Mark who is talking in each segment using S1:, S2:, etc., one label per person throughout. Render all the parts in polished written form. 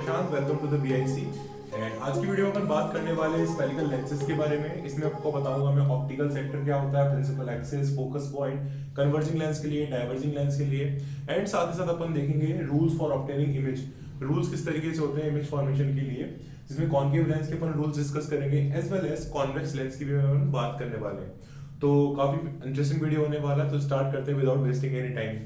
S1: Prashant, welcome to the BIC. And आज की video में अपन बात करने वाले हैं स्फेरिकल लेंसेज के बारे में। इसमें आपको बताऊंगा मैं ऑप्टिकल सेक्टर क्या होता है, principal axis, focus point, converging lens के लिए, डाइवर्जिंग लेंस के लिए, एंड साथ ही साथ अपन देखेंगे rules for obtaining image. Rules किस तरीके से होते हैं इमेज फॉर्मेशन के लिए, जिसमें कॉन्केव लेंस के अपन रूल्स डिस्कस करेंगे, as well as convex lens की भी अपन बात करने वाले हैं। तो काफी इंटरेस्टिंग वीडियो होने वाला है, तो स्टार्ट करते हैं विदाउट वेस्टिंग एनी टाइम।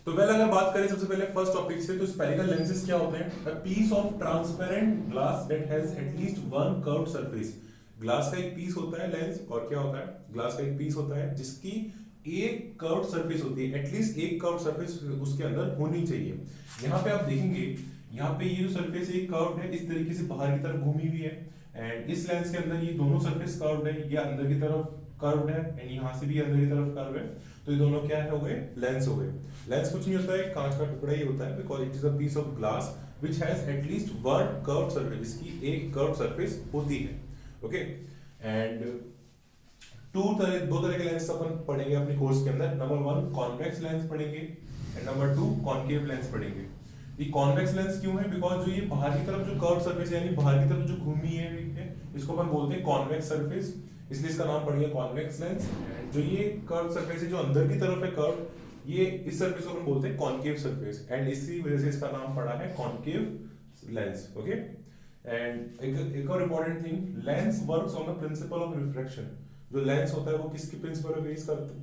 S1: तो वेल अगर बात करें सबसे पहले फर्स्ट टॉपिक से, तो स्फेरिकल लेंसेज क्या होते हैं? A piece of transparent glass that has at least one curved surface. Glass का एक पीस होता है लेंस, और क्या होता है? ग्लास का एक पीस होता है जिसकी एक कर्व्ड सरफेस होती है, एटलीस्ट एक कर्व्ड सरफेस उसके अंदर होनी चाहिए। यहाँ पे आप देखेंगे, यहाँ पे ये जो सरफेस एक कर्व्ड है, इस तरीके से बाहर की तरफ घूमी हुई है, एंड इस लेंस के अंदर ये दोनों सरफेस कर्व्ड है, ये अंदर की तरफ कर्व्ड है, एंड यहाँ से भी अंदर की तरफ कर्व है। तो ये दोनों क्या है हो गए? लेंस हो गए। लेंस कुछ नहीं होता है, कांच का टुकड़ा ही होता है, because it is a piece of glass which has at least one curved surface, जिसकी एक कर्व्ड सरफेस होती है। ओके, एंड दो तरह के लेंस अपन पढ़ेंगे अपने कोर्स के अंदर। नंबर वन कॉन्वेक्स लेंस पढ़ेंगे, and number two concave lens पढ़ेंगे। ये कॉन्वेक्स लेंस क्यों है? बिकॉज जो ये बाहर की तरफ जो कर्व्ड सरफेस यानी बाहर की तरफ जो घूमी है, इसको अपन बोलते हैं कॉन्वेक्स सरफेस, इसलिए इसका नाम पड़ गया कॉन्वेक्स लेंस। जो ये कर्व सरफेस है जो अंदर की तरफ है कर्व, ये इस सरफेस को हम बोलते हैं कॉन्केव सरफेस, एंड इसी वजह से इसका नाम पड़ा है कॉन्केव लेंस। ओके, एंड एक और important thing, lens works on the principle of refraction. जो लेंस होता है वो किसके प्रिंसिपल पे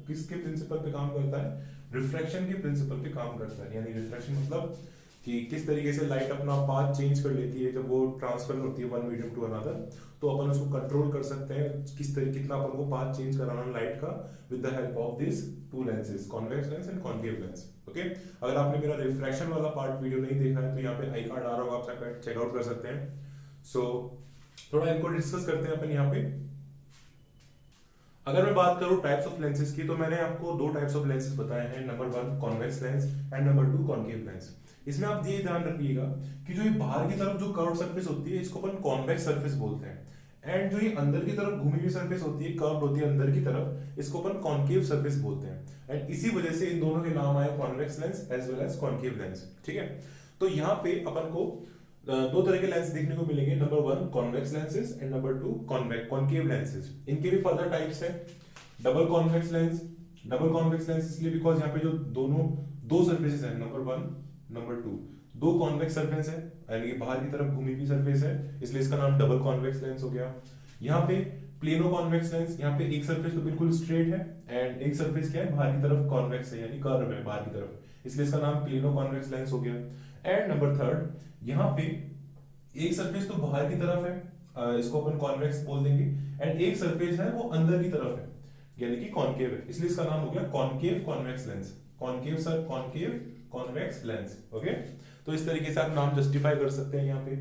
S1: किसके प्रिंसिपल पे काम करता है? रिफ्रैक्शन के प्रिंसिपल पे काम करता है। यानी रिफ्रैक्शन मतलब कि किस तरीके से लाइट अपना पाथ चेंज कर लेती है जब वो ट्रांसफर होती है वन मीडियम टू अनदर, तो अपन उसको कंट्रोल कर सकते हैं किस तरीके कितना अपन को पाथ चेंज कराना लाइट का with the help of this to lenses, convex lens and concave lens. Okay, अगर आपने मेरा रिफ्रैक्शन वाला पार्ट वीडियो नहीं देखा है तो यहाँ पे आई कार्ड आ रहा होगा, आप चेकआउट कर सकते हैं। सो थोड़ा इनको डिस्कस करते हैं अपन यहाँ पे। अगर मैं बात करूं टाइप्स ऑफ लेंसेज की, तो मैंने आपको दो टाइप्स ऑफ लेंसेज बताए हैं, number one convex lens and number two concave lens. इसमें आप ये ध्यान रखिएगा कि जो ये बाहर की तरफ जो कर्व्ड सरफेस होती है इसको अपन कॉन्वेक्स सरफेस बोलते हैं, एंड जो ये अंदर की तरफ घूमी हुई सरफेस होती है, कर्व्ड होती है अंदर की तरफ, इसको अपन कॉन्केव सरफेस बोलते हैं। एंड इसी वजह से इन दोनों के नाम आए convex lens as well as concave lens. ठीक है, तो यहाँ पे अपन को दो तरह के लेंस देखने को मिलेंगे, number one convex lenses and number two concave lenses. इनके भी फर्दर टाइप्स है। Double convex lens, double convex lens इसलिए बिकॉज यहाँ पे जो दोनों दो सरफेसेस है, नंबर वन नंबर टू, दो कॉन्वेक्स सरफेस है, यानी कि बाहर की तरफ घूमी हुई सरफेस है, इसलिए इसका नाम डबल कॉन्वेक्स लेंस हो गया। यहाँ पे प्लेनो कॉन्वेक्स लेंस, यहाँ पे एक सरफेस तो बिल्कुल स्ट्रेट है एंड एक सरफेस क्या है बाहर की तरफ कॉन्वेक्स है, यानी कर्व है बाहर की तरफ, इसलिए इसका नाम प्लेनो कॉन्वेक्स लेंस हो गया। एंड नंबर थर्ड, यहाँ पे एक सरफेस तो बाहर की तरफ है, इसको अपन कॉन्वेक्स बोल देंगे, एंड एक सरफेस है वो अंदर की तरफ है, यानी कि कॉन्केव है, इसलिए इसका नाम हो गया concave convex lens. Concave sir, concave convex lens. Okay, तो इस तरीके से आप नाम जस्टिफाई कर सकते हैं यहाँ पे।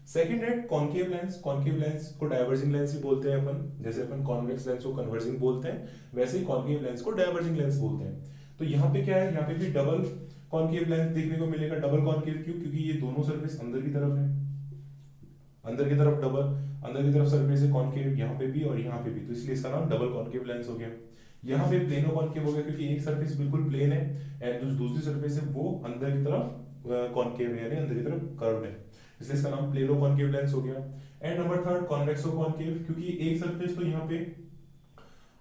S1: सेकंड है कॉन्केव लेंस। कॉन्केव लेंस को डाइवर्जिंग लेंस भी बोलते हैं अपन, जैसे अपन कॉन्वेक्स लेंस को कन्वर्जिंग बोलते हैं, वैसे ही कॉन्केव लेंस को डाइवर्जिंग लेंस बोलते हैं। तो यहाँ पे क्या है, यहाँ पे भी डबल कॉन्केव लेंस देखने को मिलेगा। डबल कॉन्केव क्यों? क्योंकि ये दोनों सरफेस अंदर की तरफ है, अंदर की तरफ डबल, अंदर की तरफ सरफेस है कॉन्केव, यहाँ पे भी और यहाँ पे भी, तो इसलिए इसका नाम डबल कॉन्केव लेंस हो गया। यहाँ पे प्लेनो कॉन्केव हो गया क्योंकि एक सरफेस बिल्कुल प्लेन है एंड जो दूसरी सरफेस है वो अंदर की तरफ कॉन्केव है, यानी अंदर की तरफ कर्व्ड है, इसलिए इसका नाम प्लेनो कॉन्केव लेंस हो गया। एंड नंबर थर्ड कॉन्वेक्सो कॉन्केव, क्योंकि एक सरफेस तो यहाँ पे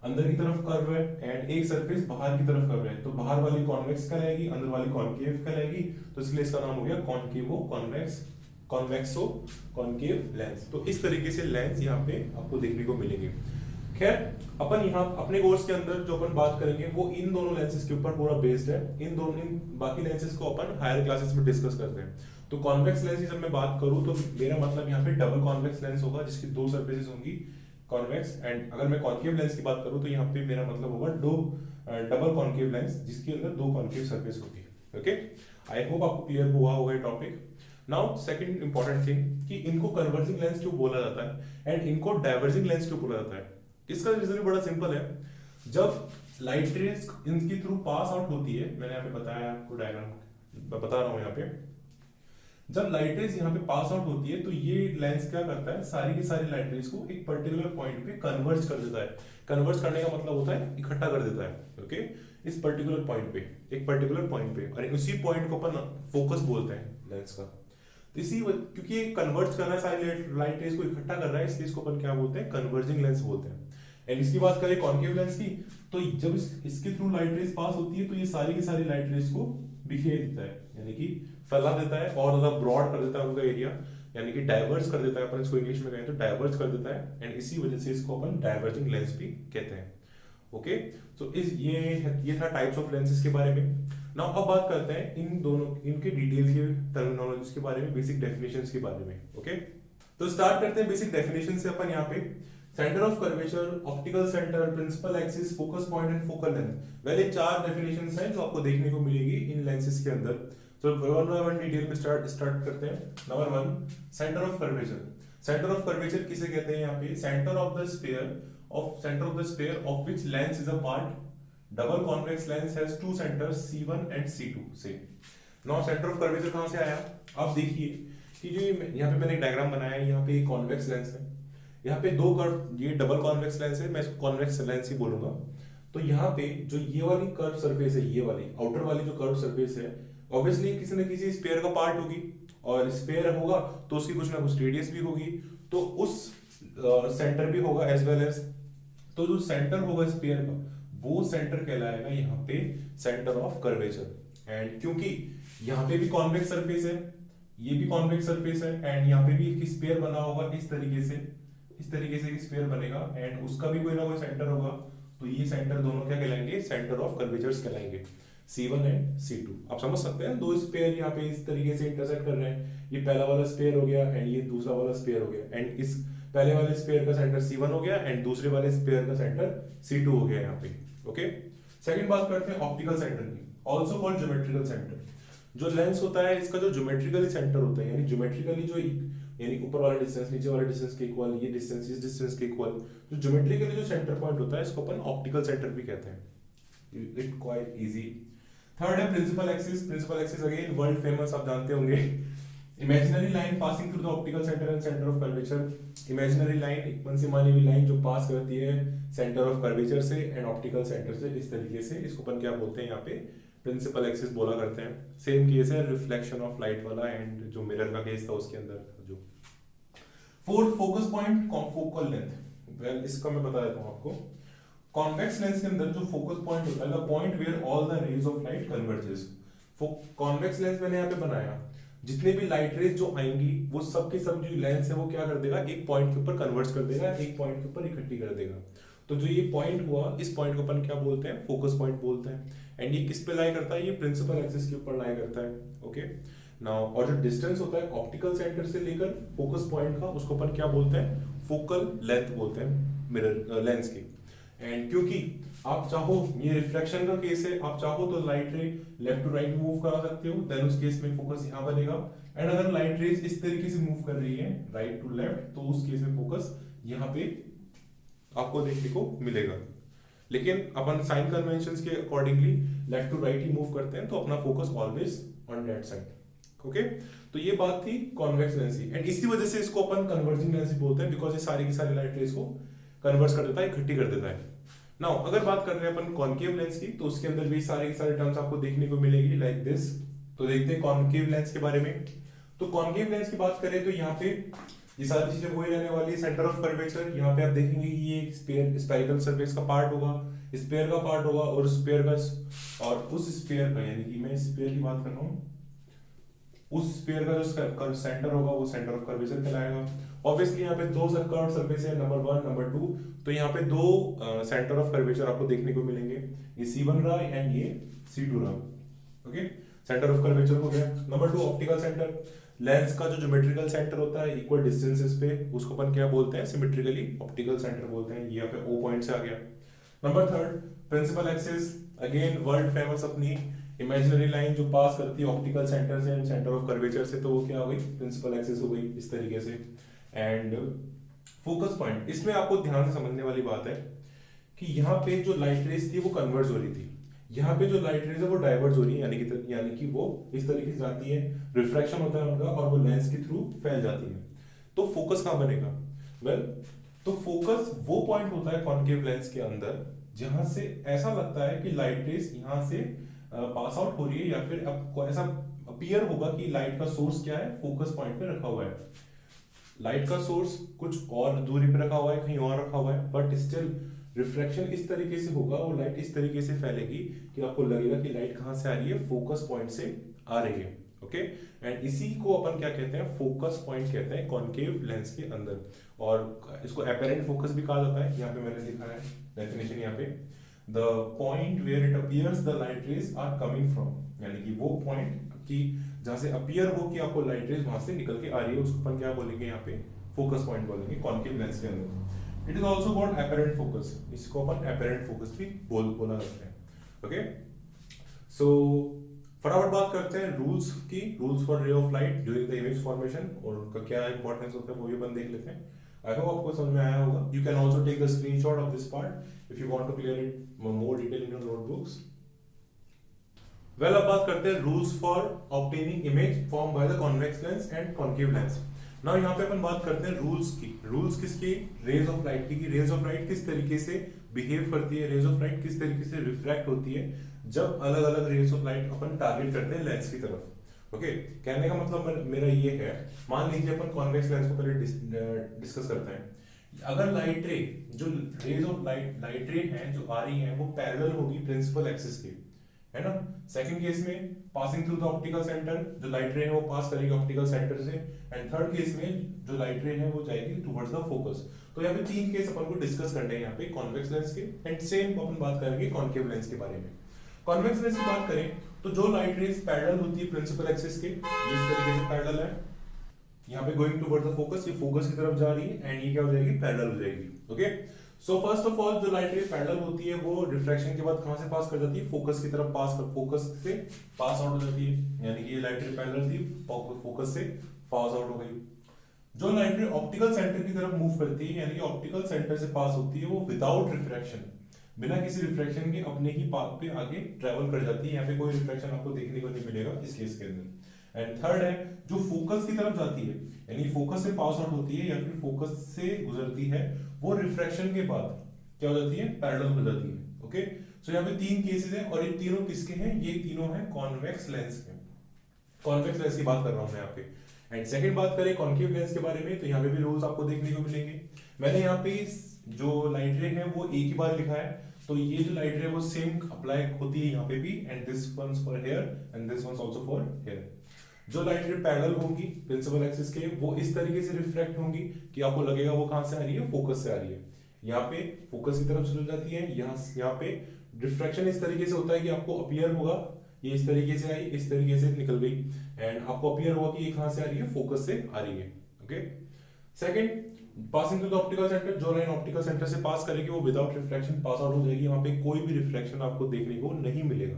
S1: अंदर की तरफ कर्व है एंड एक सरफेस बाहर की तरफ कर्व है, तो बाहर वाली कॉन्वेक्स कहलाएगी, अंदर वाली कॉन्केव कहलाएगी, तो इसलिए इसका नाम हो गया कॉन्केवो कॉन्वेक्स कॉन्वेक्सो कॉन्केव लेंस। तो इस तरीके से लेंस यहाँ पे आपको देखने को मिलेंगे। खैर, अपन यहाँ अपने कोर्स के अंदर जो अपन बात करेंगे वो इन दोनों लेंसेज के ऊपर पूरा बेस्ड है। इन बाकी लेंसेज को अपन हायर क्लासेस में डिस्कस करते हैं। तो कॉन्वेक्स लेंस की जब मैं बात करूँ तो मेरा मतलब यहाँ पे डबल कॉन्वेक्स लेंस होगा जिसकी दो सरफेसेस होंगी कॉन्वेक्स, एंड अगर मैं कॉन्केव लेंस की बात करूँ तो यहाँ पे मेरा मतलब होगा दो डबल कॉन्केव लेंस जिसके अंदर दो कॉन्केव सरफेस होगी। ओके, आई होप आपको क्लियर हुआ होगा ये topic. Now second important thing कि इनको कन्वर्जिंग लेंस क्यों बोला जाता है एंड इनको डाइवर्जिंग लेंस क्यों बोला जाता है। इसका रीजन भी बड़ा सिंपल है। जब लाइट रेज इनके थ्रू पास आउट होती है, मैंने यहाँ पे बताया आपको, डायग्राम बता रहा हूँ यहाँ पे, जब लाइट रेज यहाँ पे पास आउट होती है तो ये लेंस क्या करता है, सारी की सारी लाइट रेज को एक पर्टिकुलर पॉइंट पे कन्वर्ज कर देता है। कन्वर्ज करने का मतलब होता है इकट्ठा कर देता है। ओके, इस पर्टिकुलर पॉइंट पे, एक पर्टिकुलर पॉइंट पे, और उसी पॉइंट को अपन फोकस बोलते हैं लेंस का। तो क्योंकि ये कन्वर्ट कर रहा है सारी लाइट रेज को इकट्ठा कर रहा है, इसलिए इसको अपन क्या बोलते हैं, कन्वर्जिंग लेंस बोलते हैं। एंड इसकी बात करें कॉन्केव लेंस की, तो जब इसके थ्रू लाइट रेज पास होती है तो ये सारी की सारी लाइट रेज को बिखेर देता है, यानी कि फैला देता है और ज्यादा ब्रॉड कर देता है उनका एरिया, यानी कि डाइवर्स कर देता है, अपन इसको इंग्लिश में कहें तो डाइवर्स कर देता है। एंड इसी वजह से इसको अपन डाइवर्जिंग लेंस भी कहते हैं। ओके, तो ये था टाइप्स ऑफ लेंसेज के बारे में। नाउ अब बात करते हैं इन दोनों इनके डिटेल के टर्मिनोलॉजीज के बारे में, बेसिक डेफिनेशंस के बारे में। ओके, तो स्टार्ट करते हैं बेसिक डेफिनेशन से। अपन यहाँ पे centre of curvature, optical centre, principal axis, focus point and focal length, well ये 4 डेफिनेशंस हैं जो आपको देखने को मिलेगी इन लेंसेज के अंदर। तो वन बाय वन डिटेल में स्टार्ट करते हैं। Number 1, centre of curvature. Centre of curvature किसे कहते हैं? यहाँ पे centre of the sphere of which lens is a part, double convex lens has two centres C1 and C2 से। Now centre of curvature कहां से आया? आप देखिए कि जो यहाँ पे मैंने एक डायग्राम बनाया है, यहाँ पे एक कॉन्वेक्स लेंस है, यहाँ पे दो कर्व, ये डबल कॉन्वेक्स लेंस है, मैं इसको कॉन्वेक्स लेंस ही बोलूंगा। तो यहाँ पे जो ये वाली कर्व सरफेस है, ये वाली आउटर वाली जो कर्व सरफेस है, ऑब्वियसली किसी न किसी स्फीयर का पार्ट होगी, और स्फीयर होगा तो उसकी कुछ ना कुछ रेडियस भी होगी, तो उस सेंटर भी होगा एज वेल एज। तो जो सेंटर होगा स्फीयर का, वो सेंटर कहलाएगा यहाँ पे सेंटर ऑफ कर्वेचर। एंड क्योंकि यहाँ पे भी कॉन्वेक्स सरफेस है, ये भी कॉन्वेक्स सरफेस है, एंड यहाँ पे भी एक स्फीयर बना होगा इस तरीके से एक स्फीयर बनेगा, एंड उसका भी कोई ना कोई सेंटर होगा, तो ये सेंटर दोनों क्या कहलाएंगे? सेंटर ऑफ कर्वेचर्स कहलाएंगे, C1 एंड C2। आप समझ सकते हैं, दो स्फीयर यहाँ पे इस तरीके से इंटरसेक्ट कर रहे हैं, ये पहला वाला स्फीयर हो गया एंड ये दूसरा वाला स्फीयर हो गया, एंड इस पहले वाले स्फीयर का सेंटर C1 हो गया एंड दूसरे वाले स्फीयर का सेंटर C2 हो गया यहाँ पे। ओके, सेकंड बात करते हैं ऑप्टिकल सेंटर की, ऑल्सो कॉल्ड ज्योमेट्रिकल सेंटर। जो लेंस होता है इसका जो ज्योमेट्रिकली सेंटर होता है, यानी ज्योमेट्रिकली जो यानी ऊपर वाला डिस्टेंस नीचे वाला डिस्टेंस के इक्वल, ये डिस्टेंस इस डिस्टेंस के इक्वल, जो ज्योमेट्रिकली जो सेंटर पॉइंट होता है इसको अपन ऑप्टिकल सेंटर भी कहते हैं। It quite easy. थर्ड है principal axis. Principal axis again world famous, आप जानते होंगे, imaginary line passing through the optical centre and centre of curvature. Imaginary line, एक मन से मानी हुई लाइन जो पास करती है सेंटर ऑफ कर्वेचर से एंड ऑप्टिकल सेंटर से, इस तरीके से इसको अपन क्या बोलते हैं? यहाँ पे प्रिंसिपल एक्सिस बोला करते हैं। सेम केस है रिफ्लेक्शन ऑफ लाइट वाला एंड जो मिरर का केस था उसके अंदर जो। Fourth, focus point, focal length. Well इसका मैं बता देता हूँ आपको। कॉन्वेक्स लेंस के अंदर जो फोकस पॉइंट होता है, the point where all the rays of light converges. Convex lens मैंने यहाँ पे बनाया, जितने भी लाइट रेज जो आएंगी वो सब के सब जो लेंस है वो क्या कर देगा? एक पॉइंट के ऊपर कन्वर्ट कर देगा, एक पॉइंट के ऊपर इकट्ठी कर देगा। तो जो ये पॉइंट हुआ, इस पॉइंट को अपन क्या बोलते हैं? फोकस पॉइंट बोलते हैं। एंड ये किस पे लाई करता है? ये प्रिंसिपल एक्सिस के ऊपर लाई करता है। ओके, नाउ और जो डिस्टेंस होता है ऑप्टिकल सेंटर से लेकर फोकस पॉइंट का, उसको अपन क्या बोलते हैं? फोकल लेंथ बोलते हैं मिरर लेंस की। एंड क्योंकि आप चाहो, ये रिफ्लेक्शन का केस है, आप चाहो तो लाइट रे लेफ्ट टू राइट मूव करा सकते हो, देन उस केस में फोकस यहाँ बनेगा। एंड अगर लाइट रेज इस तरीके से मूव कर रही है राइट टू लेफ्ट, तो उस केस में फोकस यहाँ पे आपको देखने को मिलेगा। लेकिन अपन साइन कन्वेंशंस के अकॉर्डिंगली लेफ्ट टू राइट ही मूव करते हैं, तो अपना focus always on that side. Okay, तो ये बात थी कॉन्वेक्स लेंस की, एंड इसी वजह से इसको अपन कन्वर्जिंग लेंस बोलते हैं, बिकॉज ये सारी की सारी लाइट रेज को कन्वर्ट कर देता है, इकट्ठी कर देता है। नाउ अगर बात कर रहे हैं अपन कॉन्केव लेंस की, तो उसके अंदर भी सारे के सारे टर्म्स आपको देखने को मिलेगी लाइक दिस। तो देखते हैं कॉन्केव लेंस के बारे में। तो कॉन्केव लेंस की बात करें तो यहाँ पे ये सारी चीजें वही रहने वाली है। सेंटर ऑफ कर्वेचर, यहाँ पे आप देखेंगे ये एक स्फेरिकल सरफेस का पार्ट होगा, स्फीयर का पार्ट होगा, और स्फीयर का और उस स्फीयर का, यानी कि मैं स्फीयर की बात कर रहा हूँ, उस स्फीयर का जो सेंटर होगा वो सेंटर ऑफ कर्वेचर कहलाएगा। ऑब्वियसली यहाँ पे दो कर्व सरफेस है, नंबर 1 नंबर 2, तो यहाँ पे दो सेंटर ऑफ कर्वेचर आपको देखने को मिलेंगे, ये C1 रहा एंड ये C2 रहा। ओके, सेंटर ऑफ कर्वेचर हो गया। नंबर 2 ऑप्टिकल सेंटर, लेंस का जो ज्योमेट्रिकल सेंटर होता है इक्वल डिस्टेंसेस पे, उसको अपन क्या बोलते हैं? सिमेट्रिकली ऑप्टिकल सेंटर बोलते हैं। ये यहाँ पे O पॉइंट से आ गया। Number 3 principal axis, again world famous अपनी इमेजिनरी लाइन जो पास करती है ऑप्टिकल सेंटर से एंड सेंटर ऑफ कर्वेचर से, तो वो क्या हो गई? प्रिंसिपल एक्सिस हो गई इस तरीके से। एंड फोकस पॉइंट, इसमें आपको ध्यान से समझने वाली बात है कि यहाँ पे जो लाइट रेज थी वो कन्वर्ज हो रही थी, यहाँ पे जो लाइट रेज है वो डाइवर्ज हो रही है, यानी कि वो इस तरीके से जाती है, रिफ्रैक्शन होता है उनका और वो लेंस के थ्रू फैल जाती है। तो फोकस कहाँ बनेगा? वेल, तो फोकस वो पॉइंट होता है कॉन्केव लेंस के अंदर जहां से ऐसा लगता है कि लाइट रेज यहाँ से पास आउट हो रही है, या फिर आपको ऐसा अपीयर होगा कि लाइट का सोर्स क्या है, फोकस पॉइंट पे रखा हुआ है। लाइट का सोर्स कुछ और दूरी पे रखा हुआ है, कहीं और रखा हुआ है, बट स्टिल रिफ्लेक्शन इस तरीके से होगा, वो लाइट इस तरीके से फैलेगी कि आपको लगेगा कि लाइट कहाँ से आ रही है, फोकस पॉइंट से आ रही है। ओके, एंड इसी को अपन क्या कहते हैं, फोकस पॉइंट कहते हैं कॉन्केव लेंस के अंदर, और इसको एपेरेंट फोकस भी कहा जाता है। यहाँ पे मैंने लिखा है डेफिनेशन, यहाँ पे the point where it appears the light rays are coming from, यानी कि वो पॉइंट की जहां से अपीयर हो कि आपको लाइट रेज वहां से निकल के आ रही है, उसको अपन क्या बोलेंगे, यहाँ पे फोकस पॉइंट बोलेंगे कॉन्केव लेंस के अंदर। It is also called apparent focus, इसको अपन एपेरेंट फोकस भी बोला जाता है। ओके, सो फटाफट बात करते हैं रूल्स की, rules for ray of light during the image formation, और उनका क्या इंपॉर्टेंस होता है वो भी अपन देख लेते हैं। आई होप आपको समझ में आया होगा। You can also take the screenshot of this part if you want to clear it more detail in your notebooks. Well, अब बात करते हैं rules for obtaining image form by the convex lens and concave lens. Now यहाँ पे अपन बात करते हैं rules की। रूल्स किसकी, रेज ऑफ लाइट की, रेज ऑफ लाइट किस तरीके से बिहेव करती है, रेज ऑफ लाइट किस तरीके से रिफ्रैक्ट होती है जब अलग अलग रेज ऑफ लाइट अपन टारगेट करते हैं लेंस की तरफ। ओके, कहने का मतलब मेरा ये है, मान लीजिए अपन कॉन्वेक्स लेंस को पहले डिस्कस करते हैं। अगर लाइट रे, जो रेज ऑफ लाइट रे है जो आ रही है, वो पैरेलल होगी प्रिंसिपल एक्सिस के, है ना। सेकंड केस में passing through the optical centre, जो लाइट रे है वो पास करेगी ऑप्टिकल सेंटर से, एंड थर्ड केस में जो लाइट रे है वो जाएगी टुवर्ड्स द फोकस। तो यहाँ पे तीन केस अपन को डिस्कस करने हैं यहाँ पे कॉन्वेक्स लेंस के, एंड सेम अपन बात करेंगे कॉन्केव लेंस के बारे में। कॉन्वेक्स लेंस की बात करें तो जो लाइट रेज पैरेलल होती है प्रिंसिपल एक्सिस के, इस तरीके से पैरेलल है, यहाँ पे गोइंग टुवर्ड्स द फोकस, ये फोकस की तरफ जा रही है, एंड ये क्या हो जाएगी, पैरेलल हो जाएगी। Okay, so first of all जो लाइट रे पैरेलल होती है वो रिफ्रैक्शन के बाद कहां से पास कर जाती है, फोकस की तरफ फोकस से पास आउट हो जाती है, यानी कि ये लाइट रे पैरेलल थी, फोकस से पास आउट हो गई। जो लाइट रे ऑप्टिकल सेंटर की तरफ मूव करती है, यानी कि ऑप्टिकल सेंटर से पास होती है, वो विदाउट रिफ्रैक्शन, बिना किसी रिफ्रैक्शन के अपने ही पाथ पे आगे ट्रेवल कर जाती है। यहाँ पे कोई रिफ्रैक्शन आपको देखने को नहीं मिलेगा इस केस के अंदर। एंड थर्ड है जो फोकस की तरफ जाती है, यानी फोकस से पास आउट होती है या फिर फोकस से गुजरती है, वो रिफ्रैक्शन के बाद क्या हो जाती है, पैरेलल हो जाती है। ओके, सो यहाँ पे तीन केसेस हैं, और ये तीनों किसके हैं, ये तीनों हैं कॉन्वेक्स लेंस के। कॉन्वेक्स लेंस की बात कर रहा हूं मैं यहाँ पे। एंड सेकंड बात करें कॉन्केव लेंस के बारे में, तो यहाँ पे भी रूल्स आपको देखने को मिलेंगे। मैंने यहाँ पे जो लाइट रे है वो एक ही बार लिखा है, तो ये जो लाइट रे वो सेम अप्लाई होती है यहाँ पे भी, and this ones for here and this ones also for here. जो लाइट रे पैरेलल होंगी प्रिंसिपल एक्सिस के, वो इस तरीके से रिफ्रैक्ट होंगी कि आपको लगेगा वो कहां से आ रही है, फोकस से आ रही है। यहाँ पे फोकस की तरफ चली जाती है, यहाँ पे रिफ्रैक्शन इस तरीके से होता है कि आपको अपीयर होगा ये इस तरीके से आई, इस तरीके से निकल गई, एंड आपको अपीयर होगा कि ये कहां से आ रही है, फोकस से आ रही है। Okay, second passing through the optical centre, जो लाइन ऑप्टिकल सेंटर से पास करेगी वो विदाउट रिफ्लेक्शन पास आउट हो जाएगी, वहां पे कोई भी रिफ्लेक्शन आपको देखने को नहीं मिलेगा।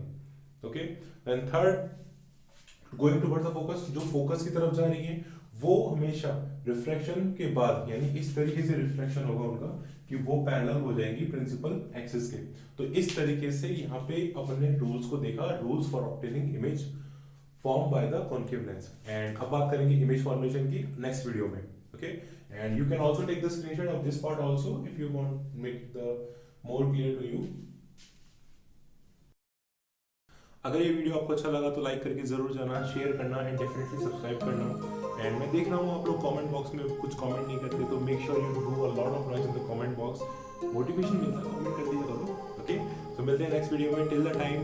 S1: Okay, and third going towards the focus, जो फोकस की तरफ जा रही है वो हमेशा रिफ्लेक्शन के बाद, यानी इस तरीके से रिफ्लेक्शन होगा उनका कि वो पैरेलल हो जाएगी प्रिंसिपल एक्सिस के। तो इस तरीके से यहाँ पे अपन ने रूल्स को देखा, rules for obtaining image form by the concave lens. And अब बात करेंगे इमेज फॉर्मेशन की नेक्स्ट वीडियो में। Okay, and you can also take the screenshot of this part also if you want make the more clear to you. अगर ये video आपको अच्छा लगा तो लाइक करके जरूर जाना, शेयर करना एंड डेफिनेटली सब्सक्राइब करना। एंड मैं देख रहा हूँ आप लोग कमेंट बॉक्स में कुछ कमेंट नहीं करते, तो make sure you do a lot of noise in the comment box, motivation मिलता है, कमेंट कर दिया करो। ओके, तो मिलते हैं नेक्स्ट वीडियो में, टिल द टाइम